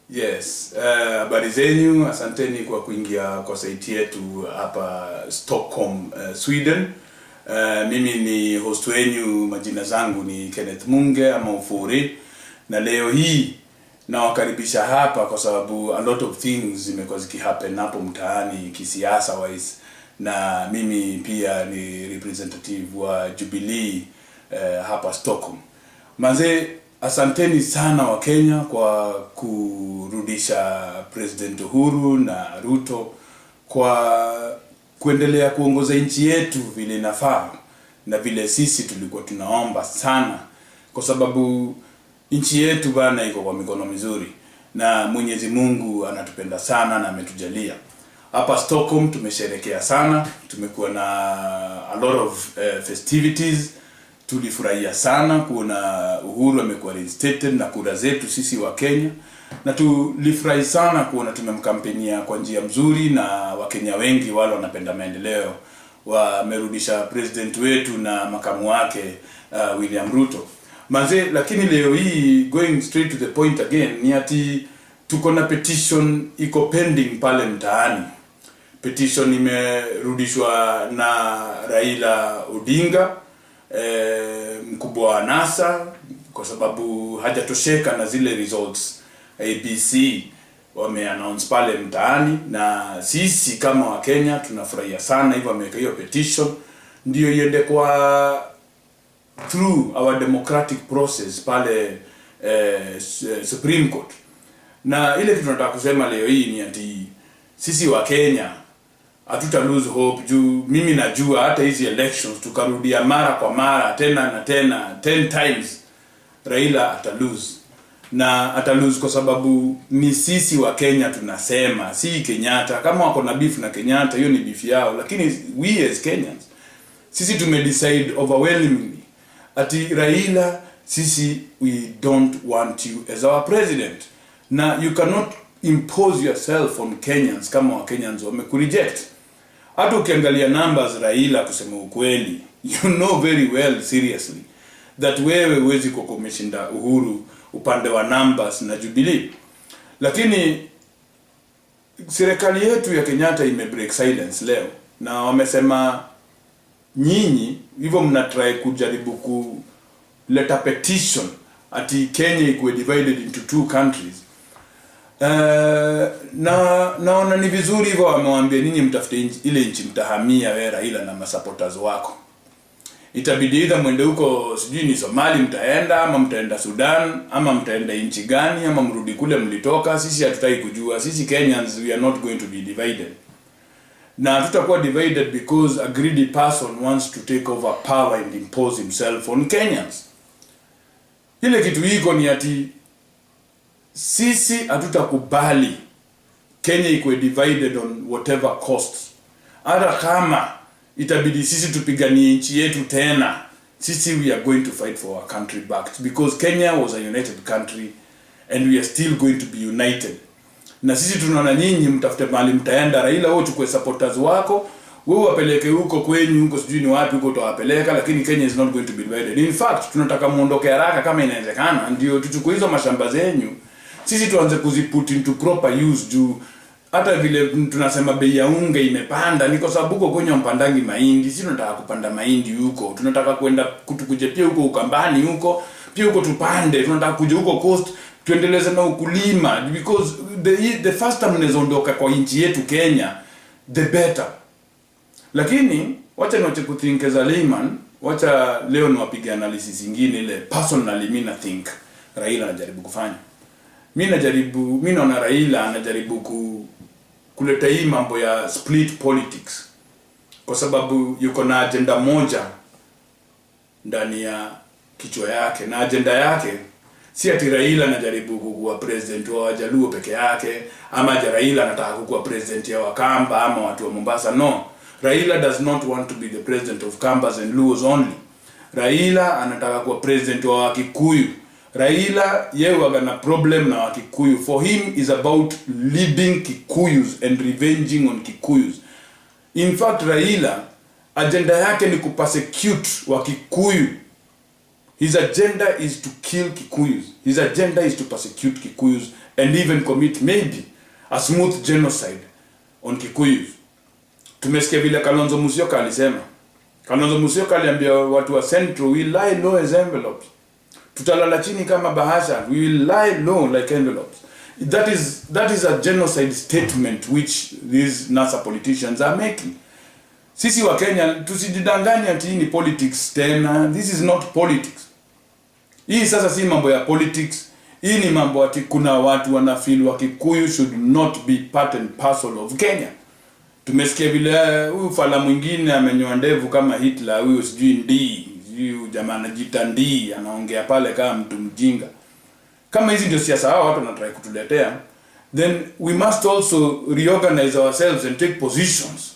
Yes, habari zenyu, asanteni kwa kuingia kwa site yetu hapa Stockholm, Sweden. Mimi ni host wenyu, majina zangu ni Kenneth Munge ama Ufuri. Na leo hii nawakaribisha hapa kwa sababu a lot of things zimekuwa zikihappen hapo mtaani kisiasa wise. Na mimi pia ni representative wa Jubilee hapa Stockholm. Manze, asanteni sana wa Kenya kwa kurudisha President Uhuru na Ruto kwa kuendelea kuongoza nchi yetu vile inafaa na vile sisi tulikuwa tunaomba sana, kwa sababu nchi yetu bana iko kwa mikono mizuri na Mwenyezi Mungu anatupenda sana na ametujalia. Hapa Stockholm tumesherekea sana, tumekuwa na a lot of festivities. Tulifurahia sana kuona Uhuru amekuwa reinstated na kura zetu sisi wa Kenya, na tulifurahi sana kuona tumemkampenia kwa njia mzuri na Wakenya wengi wale wanapenda maendeleo wamerudisha president wetu na makamu wake William Ruto. Manze, lakini leo hii going straight to the point again ni ati tuko na petition iko pending pale mtaani. Petition imerudishwa na Raila Odinga, mkubwa wa NASA, kwa sababu hajatosheka na zile results ABC wameannounce pale mtaani, na sisi kama wa Kenya tunafurahia sana hivyo ameweka hiyo petition ndio iende kwa through our democratic process pale Supreme Court. Na ile tunataka kusema leo hii ni ati sisi wa Kenya hatuta lose hope juu mimi najua hata hizi elections tukarudia mara kwa mara tena na tena 10 times Raila ata lose. Na ata lose kwa sababu ni sisi wa Kenya tunasema, si Kenyatta. Kama wako na beef na Kenyatta hiyo ni beef yao, lakini we as Kenyans sisi tumedecide overwhelmingly ati Raila, sisi we don't want you as our president. Na you cannot impose yourself on Kenyans kama wa Kenyans wamekureject. Hata ukiangalia numbers Raila, kusema ukweli, you know very well seriously that wewe huwezi kukomeshinda Uhuru upande wa numbers na Jubilee. Lakini serikali yetu ya Kenyatta break silence leo na wamesema nyinyi hivyo mna try kujaribu kuleta petition ati Kenya ikuwe divided into two countries. Naona ni vizuri hivyo wamewaambia ninyi mtafute ile nchi mtahamia wewe Raila na masupporters wako. Itabidi either mwende huko sijui ni Somali mtaenda, ama mtaenda Sudan, ama mtaenda nchi gani, ama mrudi kule mlitoka. Sisi hatutaki kujua. Sisi Kenyans we are not going to be divided. Na tutakuwa divided because a greedy person wants to take over power and impose himself on Kenyans. Ile kitu iko ni ati sisi hatutakubali Kenya ikuwe divided on whatever costs. Hata kama itabidi sisi tupiganie nchi yetu tena, sisi we are going to fight for our country back, because Kenya was a united country and we are still going to be united. Na sisi tunaona nyinyi mtafute mahali mtaenda, Raila wewe chukue supporters wako, wewe wapeleke huko kwenyu, huko sijui ni wapi huko utawapeleka, lakini Kenya is not going to be divided. In fact, tunataka muondoke haraka kama inawezekana, ndio tuchukue hizo mashamba zenyu. Sisi tuanze kuziput into proper use juu hata vile tunasema bei ya unga imepanda ni kwa sababu huko kwenye mpandangi mahindi. Sisi tunataka kupanda mahindi huko. Tunataka kwenda kutukuje pia huko Ukambani huko. Pia huko tupande. Tunataka kuja huko coast tuendeleze na ukulima, because the faster mnaondoka kwa nchi yetu Kenya the better. Lakini wacha niwache kuthink as a layman, wacha leo niwapige analysis nyingine ile personally mimi na think Raila anajaribu kufanya. Mimi naona Raila anajaribu kuleta hii mambo ya split politics, kwa sababu yuko na agenda moja ndani ya kichwa yake, na agenda yake si ati Raila anajaribu kuwa president wa Wajaluo peke yake, ama Raila anataka kuwa president ya Wakamba ama watu wa Mombasa. No, Raila does not want to be the president of Kambas and Luos only. Raila anataka kuwa president wa Wakikuyu. Raila yeye wana problem na Wakikuyu. For him is about leading Kikuyus and revenging on Kikuyus. In fact, Raila agenda yake ni kupersecute Wakikuyu His agenda is to kill Kikuyus. His agenda is to persecute Kikuyus and even commit maybe a smooth genocide on Kikuyus. Tumesikia vile Kalonzo Musyoka alisema. Kalonzo Musyoka aliambia watu wa Central, we lie low as envelopes. Tutalala chini kama bahasha. We will lie low like envelopes. That is a genocide statement which these NASA politicians are making. Sisi wa Kenya tusijidanganye ati ni politics tena. This is not politics. Hii sasa si mambo ya politics. Hii ni mambo ati kuna watu wanafeel wa Kikuyu should not be part and parcel of Kenya. Tumesikia vile huyu fala mwingine amenyoa ndevu kama Hitler, huyu sijui ndi, huyu jamaa anajiita ndi, anaongea pale kama mtu mjinga. Kama hizi ndio siasa hao watu wanataka kutuletea, then we must also reorganize ourselves and take positions.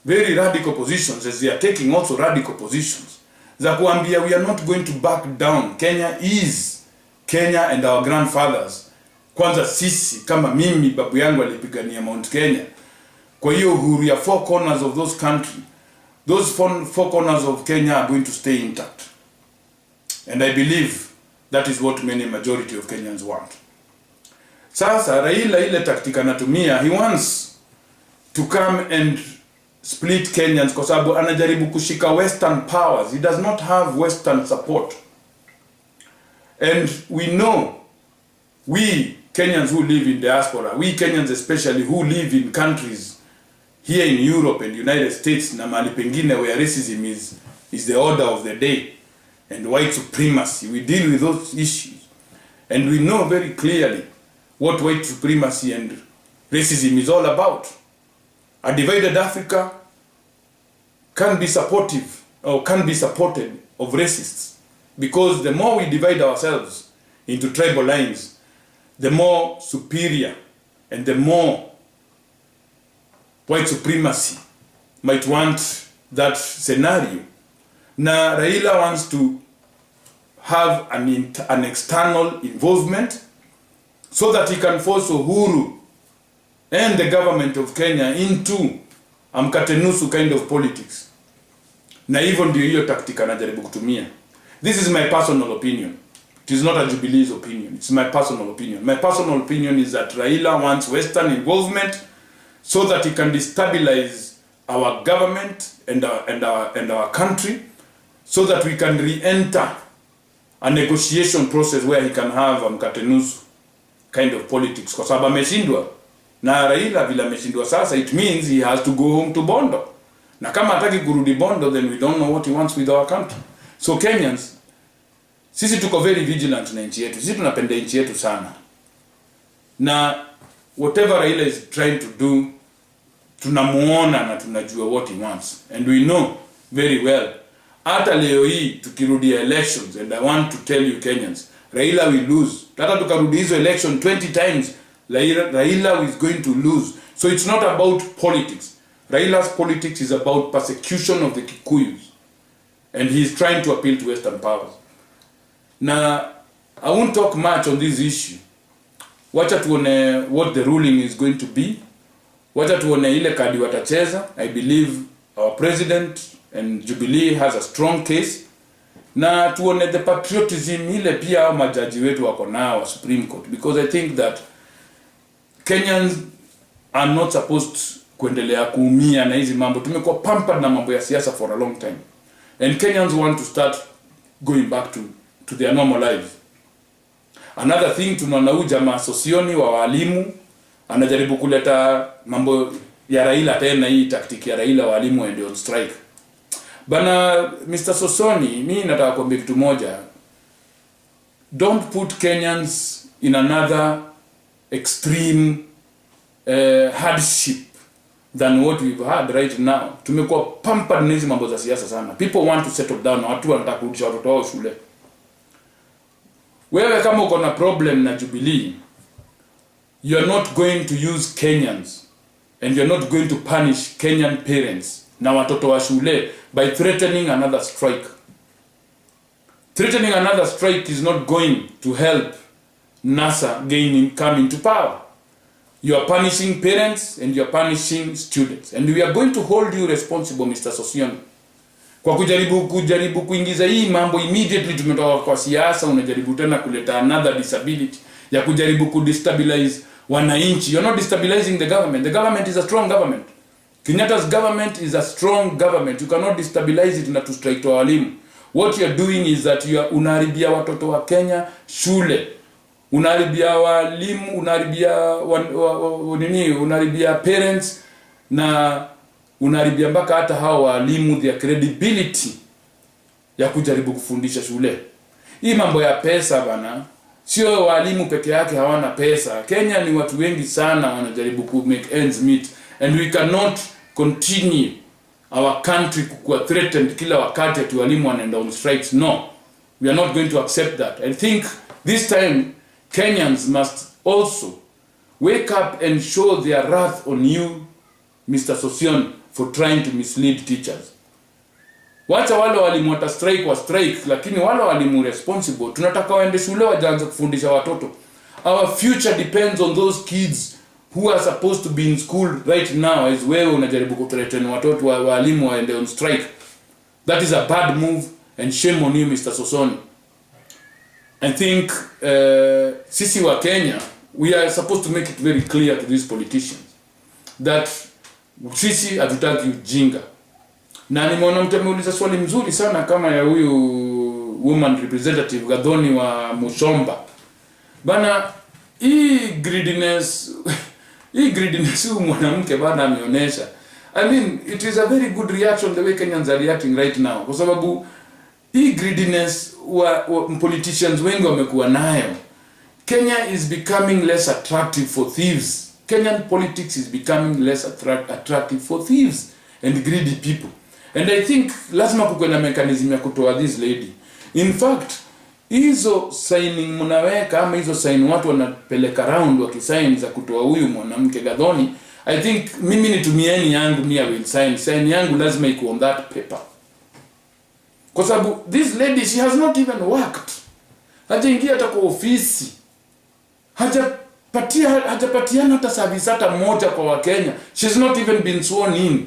Very radical positions, as they are taking also radical positions. Za kuambia we are not going to back down. Kenya is Kenya and our grandfathers. Kwanza sisi kama mimi babu yangu alipigania Mount Kenya. Kwa hiyo uhuru ya four corners of those country, those four corners of Kenya are going to stay intact. And I believe that is what many majority of Kenyans want. Sasa Raila ile taktika anatumia, he wants to come and split Kenyans kwa sababu anajaribu kushika western powers. He does not have western support. And we know, we Kenyans who live in diaspora, we Kenyans especially who live in countries here in Europe and United States na mahali pengine where racism is the order of the day and white supremacy, we deal with those issues. And we know very clearly what white supremacy and racism is all about. A divided Africa can be supportive or can be supported of racists, because the more we divide ourselves into tribal lines, the more superior and the more white supremacy might want that scenario. Now Raila wants to have an external involvement so that he can force Uhuru and the government of Kenya into mkatenusu kind of politics. Na hivyo ndio hiyo tactic anajaribu kutumia. This is my personal opinion. It is not a Jubilee's opinion. It's my personal opinion. My personal opinion is that Raila wants Western involvement so that he can destabilize our government and our country, so that we can re-enter a negotiation process where he can have mkatenusu kind of politics. Kwa sababu ameshindwa. Na Raila vile ameshindwa sasa, it means he has to go home to Bondo. Na kama hataki kurudi Bondo, then we don't know what he wants with our country. So Kenyans, sisi tuko very vigilant na nchi yetu. Sisi tunapenda nchi yetu sana. Na whatever Raila is trying to do, tunamuona na tunajua what he wants. And we know very well. Hata leo hii tukirudia elections, and I want to tell you Kenyans, Raila will lose. Hata tukarudi hizo election 20 times, Raila is going to lose. So it's not about politics. Raila's politics is about persecution of the Kikuyus. And he is trying to appeal to Western powers. Now, I won't talk much on this issue. Wacha tuone what the ruling is going to be. Wacha tuone ile kadi watacheza. I believe our president and Jubilee has a strong case. Na tuone the patriotism ile pia majaji wetu wako nao Supreme Court. Because I think that Kenyans are not supposed kuendelea kuumia na hizi mambo. Tumekuwa pampered na mambo ya siasa for a long time. And Kenyans want to start going back to their normal lives. Another thing, tunaona huyu jamaa Sosioni wa walimu anajaribu kuleta mambo ya Raila tena, hii taktiki ya Raila walimu and on strike. Bana Mr. Sosoni, mimi nataka kuambia kitu moja. Don't put Kenyans in another extreme hardship than what we've had right now. Tumekuwa pampered na hizi mambo za siasa sana. People want to settle down, na watu wanataka kurudisha watoto wao shule. Wewe kama uko na problem na Jubilee, you are not going to use Kenyans and you are not going to punish Kenyan parents na watoto wa shule by threatening another strike. Threatening another strike is not going to help NASA come into power. You are punishing parents and you are punishing students. And we are going to hold you responsible, Mr. Sosioni. Kwa kujaribu kuingiza hii mambo immediately tumetoka kwa siasa, unajaribu tena kuleta another disability ya kujaribu kudestabilize wananchi. You're not destabilizing the government. The government is a strong government. Kenyatta's government is a strong government. You cannot destabilize it na to strike to walimu. What you're doing is that unaharibia watoto wa Kenya shule. Unaharibia walimu, unaharibia parents, na unaharibia mpaka hata hao walimu their credibility ya kujaribu kufundisha shule. Hii mambo ya pesa bana, sio walimu peke yake hawana pesa. Kenya ni watu wengi sana wanajaribu ku make ends meet, and we cannot continue our country kuwa threatened kila wakati ati walimu wanaenda on strikes. No, we are not going to accept that. I think this time Kenyans must also wake up and show their wrath on you, Mr. Sossion, for trying to mislead teachers. Wacha wale walimu wata strike wa strike, lakini wale walimu responsible tunataka waende shule waanze kufundisha watoto. Our future depends on those kids who are supposed to be in school right now. As wewe unajaribu kuthreaten watoto wa walimu waende on strike. That is a bad move, and shame on you, Mr. Sossion. I think sisi wa Kenya, we are supposed to make it very clear to these politicians that sisi hatutaki ujinga. Na nimeona mtameuliza swali mzuri sana kama ya huyu woman representative Gathoni wa Mushomba. Bana, hii greediness huyu mwanamke bana ameonyesha. I mean, it is a very good reaction the way Kenyans are reacting right now. Kwa sababu hii greediness politicians wengi wamekuwa nayo. Kenya is becoming less attractive for thieves. Kenyan politics is becoming less attractive for thieves and greedy people. And I think lazima kuwe na mechanism ya kutoa this lady. In fact, hizo signing mnaweka ama hizo sign watu wanapeleka round wakisign za kutoa huyu mwanamke Gathoni, I think mimi nitumieni yangu mia will sign yangu lazima iko on that paper. Kwa sababu this lady, she has not even worked. Hajaingia hata kwa ofisi. Hajapatiana hata service hata moja kwa Wakenya. She's not even been sworn in.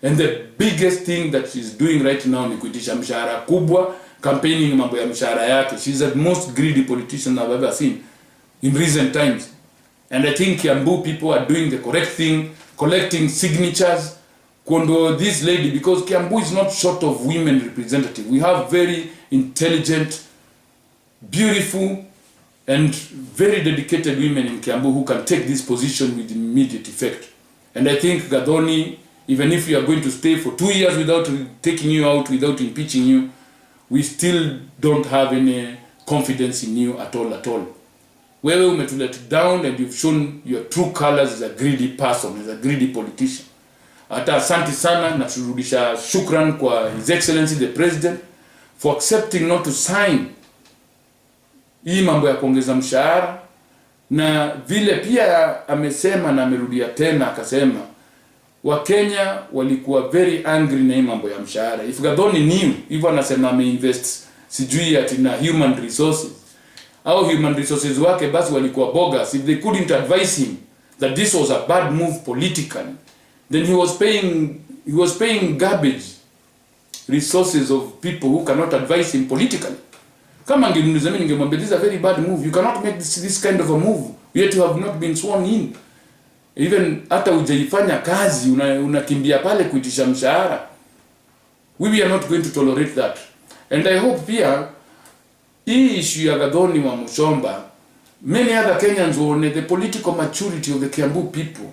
And the biggest thing that she's doing right now ni kuitisha mshahara kubwa, campaigning mambo ya mshahara yake. She's the most greedy politician I've ever seen in recent times. And I think Kiambu people are doing the correct thing, collecting signatures, kuondoa this lady, because Kiambu is not short of women representative. We have very intelligent, beautiful, and very dedicated women in Kiambu who can take this position with immediate effect. And I think Gathoni, even if you are going to stay for 2 years without taking you out, without impeaching you, we still don't have any confidence in you at all. Wewe umetulet down, and you've shown your true colors as a greedy person, as a greedy politician. Hata asante sana na turudisha shukran kwa His Excellency the President for accepting not to sign hii mambo ya kuongeza mshahara, na vile pia amesema na amerudia tena akasema Wakenya walikuwa very angry na hii mambo ya mshahara. If Gathoni knew, hivyo anasema ameinvest sijui ati na human resources, au human resources wake basi walikuwa bogus. If they couldn't advise him that this was a bad move politically, then he was paying garbage resources of people who cannot advise him politically. Kama angeniuliza mimi ningemwambia this is a very bad move. You cannot make this kind of a move yet you have not been sworn in. Even hata hujaifanya kazi unakimbia pale kuitisha mshahara. We are not going to tolerate that. And I hope pia hii issue ya Gathoni wa Mushomba, many other Kenyans wone the political maturity of the Kiambu people.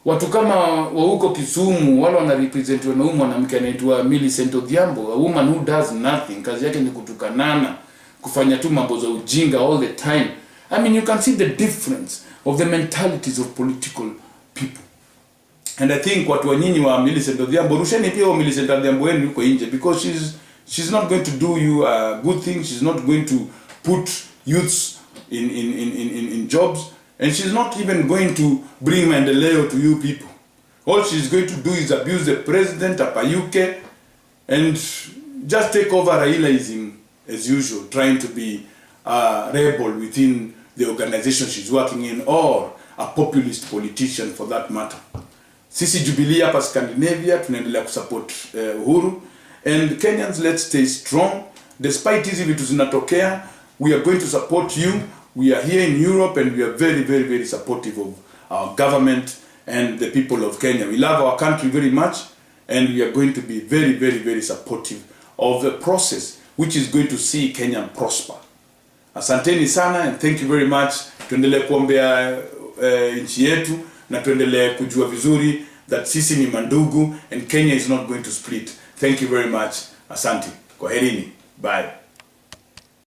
Watu kama wa huko Kisumu wale wana represent na mwanamke anaitwa Millicent Odhiambo, a woman who does nothing. Kazi yake ni kutukanana, kufanya tu mambo za ujinga all the time. I mean, you can see the difference of the mentalities of political people. And I think watu wanyinyi wa Millicent Odhiambo, rusheni pia wa Millicent Odhiambo wenu yuko nje, because she's not going to do you a good thing. She's not going to put youths in jobs, and she's not even going to bring maendeleo to you people. All she's going to do is abuse the president, apayuke, and just take over Railaism as usual, trying to be a rebel within the organization she's working in, or a populist politician for that matter. Sisi Jubilee hapa Scandinavia tunaendelea kusupport Uhuru, And Kenyans, let's stay strong. Despite hizi vitu zinatokea, we are going to support you. We are here in Europe and we are very, very, very supportive of our government and the people of Kenya. We love our country very much and we are going to be very, very, very supportive of the process which is going to see Kenya prosper. Asanteni sana and thank you very much. Tuendelee kuombea nchi yetu na tuendelee kujua vizuri that sisi ni mandugu and Kenya is not going to split. Thank you very much. Asante. Kwaherini. Bye.